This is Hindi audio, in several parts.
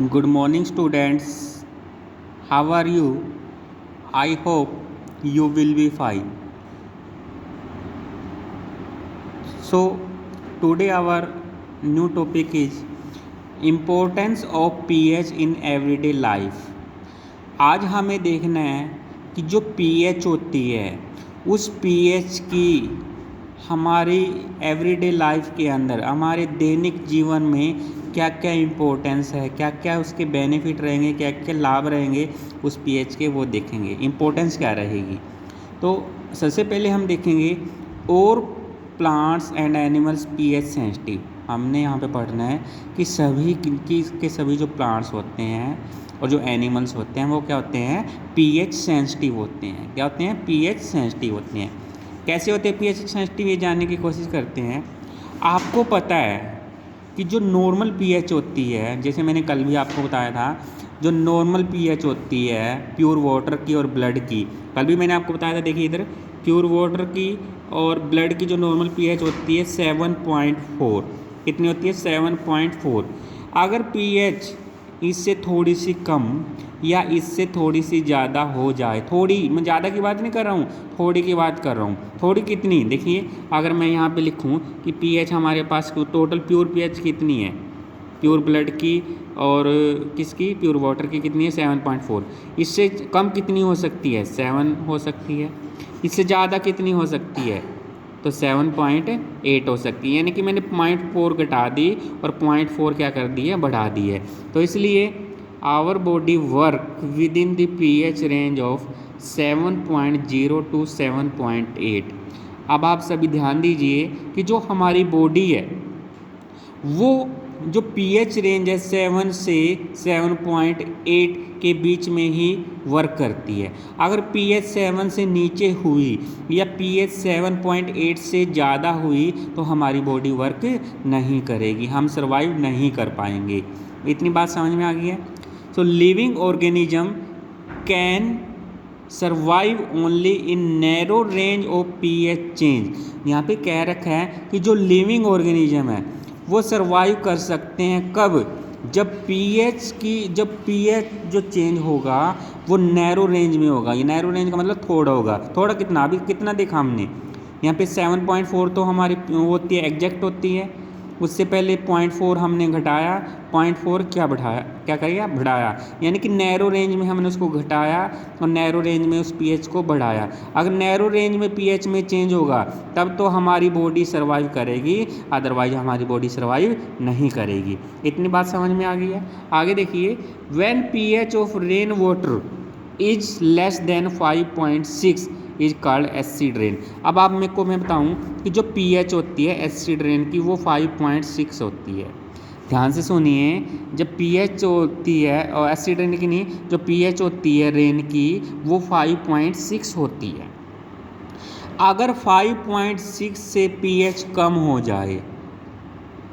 Good morning, students. How are you? I hope you will be fine. So, today our new topic is importance of pH in everyday life. आज हमें देखना है कि जो pH होती है उस pH की हमारी एवरीडे लाइफ के अंदर हमारे दैनिक जीवन में क्या क्या इम्पोर्टेंस है, क्या क्या उसके बेनिफिट रहेंगे, क्या क्या लाभ रहेंगे उस पीएच के, वो देखेंगे इम्पोर्टेंस क्या रहेगी। तो सबसे पहले हम देखेंगे और plants and animals pH sensitive. हमने यहाँ पे पढ़ना है कि सभी के सभी जो प्लांट्स होते हैं और जो एनिमल्स होते हैं वो क्या होते हैं, पीएच सेंसिटिव होते हैं। क्या होते हैं, पीएच सेंसिटिव होते हैं। कैसे होते हैं पीएच सेंसिटिव, ये जानने की कोशिश करते हैं। आपको पता है कि जो नॉर्मल पीएच होती है, जैसे मैंने कल भी आपको बताया था, जो नॉर्मल पीएच होती है प्योर वाटर की और ब्लड की, कल भी मैंने आपको बताया था। देखिए इधर प्योर वाटर की और ब्लड की जो नॉर्मल पीएच होती है 7.4। कितनी होती है, 7.4। अगर पीएच इससे थोड़ी सी कम या इससे थोड़ी सी ज़्यादा हो जाए, थोड़ी, मैं ज़्यादा की बात नहीं कर रहा हूँ, थोड़ी की बात कर रहा हूँ। थोड़ी कितनी, देखिए अगर मैं यहाँ पे लिखूँ कि पीएच हमारे पास टोटल प्योर पीएच कितनी है, प्योर ब्लड की और किसकी, प्योर वाटर की कितनी है, 7.4। इससे कम कितनी हो सकती है, 7 हो सकती है। इससे ज़्यादा कितनी हो सकती है, तो 7.8 हो सकती है। यानी कि मैंने 0.4 घटा दी और 0.4 क्या कर दी है, बढ़ा दी है। तो इसलिए our body work with in the pH range of 7.0 to 7.8। अब आप सभी ध्यान दीजिए कि जो हमारी बॉडी है वो जो पीएच रेंज है 7 से 7.8 के बीच में ही वर्क करती है। अगर पीएच 7 से नीचे हुई या पीएच 7.8 से ज़्यादा हुई तो हमारी बॉडी वर्क नहीं करेगी, हम सर्वाइव नहीं कर पाएंगे। इतनी बात समझ में आ गई है। So living organism can survive only in narrow range of pH change. यहाँ पे कह रखा है कि जो लिविंग ऑर्गेनिज्म है वो सर्वाइव कर सकते हैं कब, जब पीएच जो चेंज होगा वो नैरो रेंज में होगा। ये नैरो रेंज का मतलब थोड़ा होगा। थोड़ा कितना, अभी कितना देखा हमने यहाँ पे 7.4 तो हमारी होती है, एग्जैक्ट होती है। उससे पहले 0.4 हमने घटाया, 0.4 क्या बढ़ाया, क्या करेगा, बढ़ाया। यानी कि नैरो रेंज में हमने उसको घटाया और नैरो रेंज में उस पीएच को बढ़ाया। अगर नैरो रेंज में पीएच में चेंज होगा तब तो हमारी बॉडी सर्वाइव करेगी, अदरवाइज हमारी बॉडी सर्वाइव नहीं करेगी। इतनी बात समझ में आ गई है। आगे देखिए, when pH of rain water is less than 5.6 is called acid rain. अब आप मेरे को मैं बताऊं कि जो पीएच होती है एसिड रेन की वो 5.6 होती है। ध्यान से सुनिए, जब पीएच होती है, और एसिड रेन की नहीं, जो पीएच होती है रेन की वो 5.6 होती है। अगर 5.6 से पीएच कम हो जाए,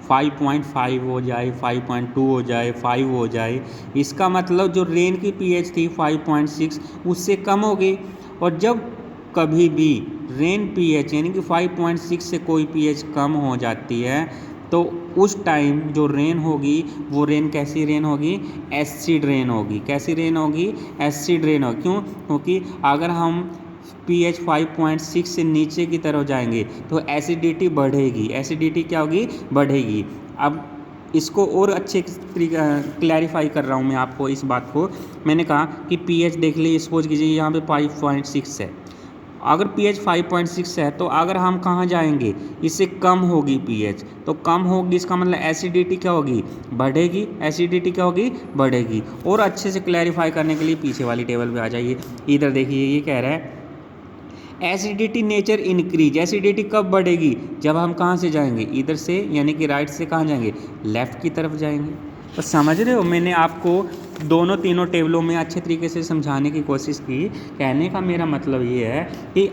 5.5 हो जाए, 5.2 हो जाए, 5 हो जाए, इसका मतलब जो रेन की पीएच थी 5.6 उससे कम हो गई। और जब कभी भी रेन पीएच यानी कि 5.6 से कोई पीएच कम हो जाती है तो उस टाइम जो रेन होगी वो रेन कैसी रेन होगी, एसिड रेन होगी। कैसी रेन होगी, एसिड रेन होगी। क्यों, क्योंकि अगर हम pH 5.6 से नीचे की तरफ जाएंगे तो एसिडिटी बढ़ेगी। एसिडिटी क्या होगी, बढ़ेगी। अब इसको और अच्छे क्लैरिफाई कर रहा हूँ मैं आपको इस बात को। मैंने कहा कि pH देख लीजिए, सपोज कीजिए यहाँ पे 5.6 है। अगर pH 5.6 है तो अगर हम कहाँ जाएंगे, इससे कम होगी pH, तो कम होगी इसका मतलब एसिडिटी क्या होगी, बढ़ेगी। एसिडिटी क्या होगी, बढ़ेगी। और अच्छे से क्लैरिफाई करने के लिए पीछे वाली टेबल पे आ जाइए। इधर देखिए, ये कह रहा है एसिडिटी नेचर इंक्रीज। एसिडिटी कब बढ़ेगी, जब हम कहाँ से जाएंगे, इधर से, यानी कि राइट से कहाँ जाएंगे, लेफ़्ट की तरफ जाएंगे। तो समझ रहे हो, मैंने आपको दोनों तीनों टेबलों में अच्छे तरीके से समझाने की कोशिश की। कहने का मेरा मतलब ये है कि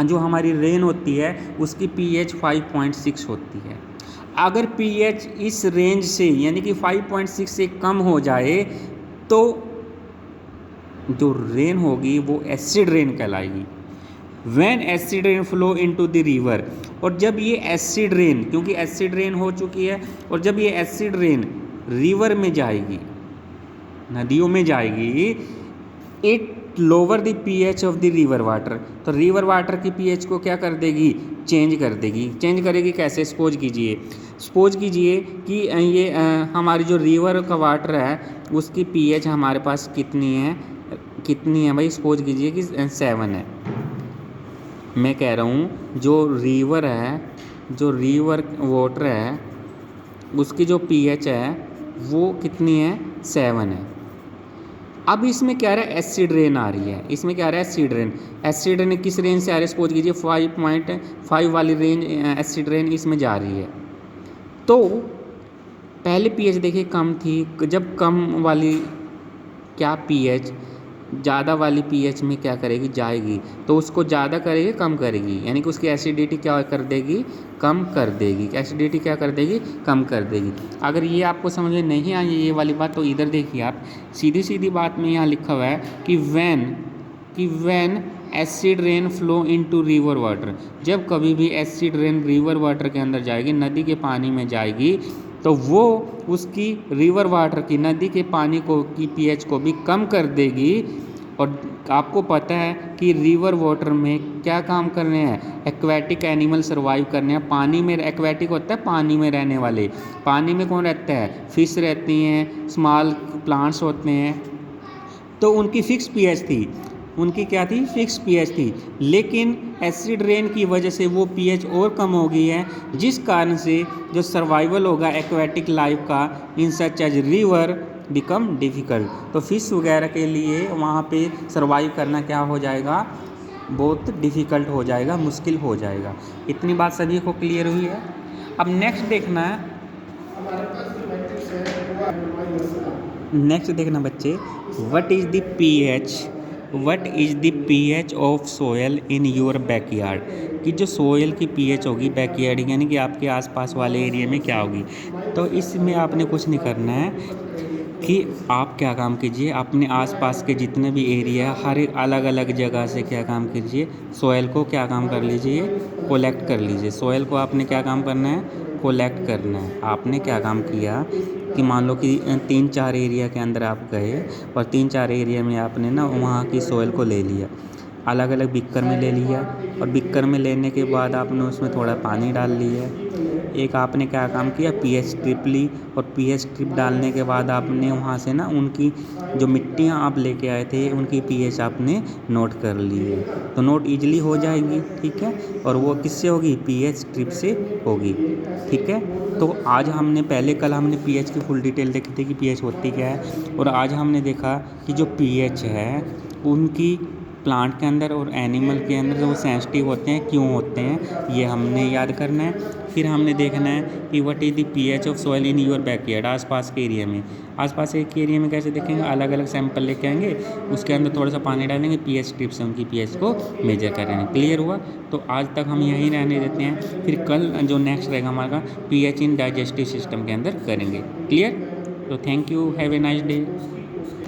जो हमारी रेन होती है उसकी pH 5.6 होती है। अगर pH इस रेंज से यानी कि 5.6 से कम हो जाए तो जो रेन होगी वो एसिड रेन कहलाएगी। When acid rain flow into the river, और जब ये एसिड रेन, क्योंकि एसिड रेन हो चुकी है, और जब ये एसिड रेन रिवर में जाएगी नदियों में जाएगी, it lower the pH of the river water, तो रिवर वाटर की पीएच को क्या कर देगी, चेंज कर देगी। चेंज करेगी कैसे, सपोज कीजिए कि ये हमारी जो रिवर का वाटर है उसकी पीएच हमारे पास कितनी है भाई, सपोज कीजिए कि 7 है। मैं कह रहा हूँ जो रिवर वाटर है उसकी जो पीएच है वो कितनी है, 7 है। अब इसमें क्या रहा है, एसिड रेन आ रही है। इसमें क्या आ रहा है, एसिड रेन किस रेंज से आ रही है, सपोज कीजिए 5.5 वाली रेंज एसिड रेन इसमें जा रही है। तो पहले पीएच देखिए कम थी, जब कम वाली क्या पीएच ज़्यादा वाली पीएच में क्या करेगी, जाएगी तो उसको ज़्यादा करेगी कम करेगी, यानी कि उसकी एसिडिटी क्या कर देगी, कम कर देगी। एसिडिटी क्या कर देगी, कम कर देगी। अगर ये आपको समझ में नहीं आई ये वाली बात तो इधर देखिए आप, सीधी बात में यहाँ लिखा हुआ है कि when acid rain flow into river water, जब कभी भी एसिड रेन रिवर वाटर के अंदर जाएगी, नदी के पानी में जाएगी, तो वो उसकी रिवर वाटर की, नदी के पानी को की पीएच को भी कम कर देगी। और आपको पता है कि रिवर वाटर में क्या काम करने हैं, एक्वेटिक एनिमल सर्वाइव करने हैं। पानी में एक्वेटिक होता है, पानी में रहने वाले। पानी में कौन रहता है, फिश रहती हैं, स्मॉल प्लांट्स होते हैं। तो उनकी फिक्स पीएच थी, उनकी क्या थी, फिक्स पीएच थी। लेकिन एसिड रेन की वजह से वो पीएच और कम हो गई है, जिस कारण से जो सर्वाइवल होगा एक्वेटिक लाइफ का in such as river become difficult. तो फिश वगैरह के लिए वहाँ पे सर्वाइव करना क्या हो जाएगा, बहुत डिफ़िकल्ट हो जाएगा, मुश्किल हो जाएगा। इतनी बात सभी को क्लियर हुई है। अब नेक्स्ट देखना बच्चे, what is the pH of soil in your backyard, कि जो सोयल की पीएच होगी बैकयार्ड यानी कि आपके आसपास वाले एरिया में क्या होगी। तो इसमें आपने कुछ नहीं करना है कि आप क्या काम कीजिए, अपने आसपास के जितने भी एरिया हर एक अलग अलग जगह से क्या काम कीजिए, सोयल को क्या काम कर लीजिए, कोलेक्ट कर लीजिए। सोयल को आपने क्या काम करना है, कोलेक्ट करना है। आपने क्या काम किया कि मान लो कि 3-4 एरिया के अंदर आप गए और 3-4 एरिया में आपने ना वहाँ की सोयल को ले लिया, अलग अलग बिक्कर में ले लिया, और बिक्कर में लेने के बाद आपने उसमें थोड़ा पानी डाल लिया। एक आपने क्या काम किया, पीएच स्ट्रिप ली, और पीएच स्ट्रिप डालने के बाद आपने वहाँ से ना उनकी जो मिट्टियाँ आप लेके आए थे उनकी पीएच आपने नोट कर ली है। तो नोट ईजिली हो जाएगी, ठीक है। और वो किससे होगी, पीएच स्ट्रिप से होगी, ठीक है। तो आज कल हमने पीएच की फुल डिटेल देखी थी कि पीएच होती क्या है, और आज हमने देखा कि जो पीएच है उनकी प्लांट के अंदर और एनिमल के अंदर जो सेंसिटिव होते हैं, क्यों होते हैं, ये हमने याद करना है। फिर हमने देखना है कि what is the pH of soil in your backyard, आसपास के एरिया में। आसपास के एरिया में कैसे देखेंगे, अलग अलग सैंपल लेके आएंगे, उसके अंदर थोड़ा सा पानी डालेंगे, पीएच स्ट्रिप से उनकी पीएच को मेजर करेंगे। क्लियर हुआ। तो आज तक हम यहीं रहने देते हैं, फिर कल जो नेक्स्ट रहेगा हमारा पीएच इन डाइजेस्टिव सिस्टम के अंदर करेंगे। क्लियर। तो thank you, have a nice day.